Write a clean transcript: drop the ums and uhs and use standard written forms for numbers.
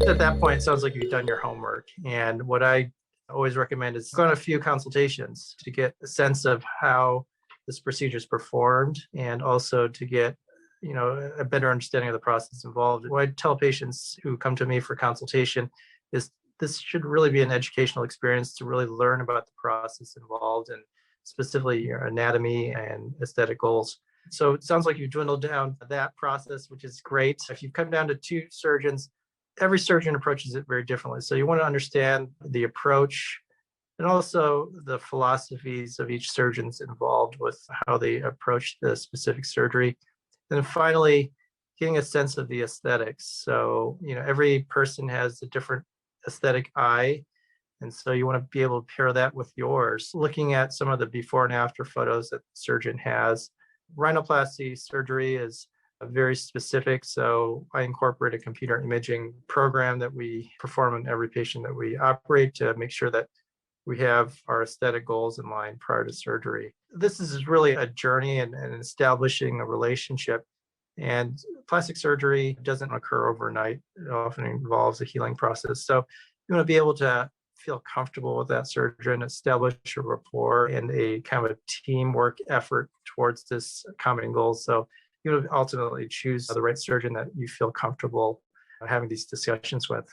At that point, it sounds like you've done your homework. And what I always recommend is go on a few consultations to get a sense of how this procedure is performed, and also to get a better understanding of the process involved. What I tell patients who come to me for consultation is this should really be an educational experience to really learn about the process involved, and specifically your anatomy and aesthetic goals. So it sounds like you've dwindled down that process, which is great. If you've come down to 2 surgeons, every surgeon approaches it very differently. So you want to understand the approach and also the philosophies of each surgeon's involved with how they approach the specific surgery. And then finally, getting a sense of the aesthetics. So, every person has a different aesthetic eye. And so you want to be able to pair that with yours. Looking at some of the before and after photos that the surgeon has. Rhinoplasty surgery is very specific. So I incorporate a computer imaging program that we perform on every patient that we operate to make sure that we have our aesthetic goals in line prior to surgery. This is really a journey and establishing a relationship. And plastic surgery doesn't occur overnight. It often involves a healing process. So you want to be able to feel comfortable with that surgeon, establish a rapport and a kind of a teamwork effort towards this common goal. So you would ultimately choose the right surgeon that you feel comfortable having these discussions with.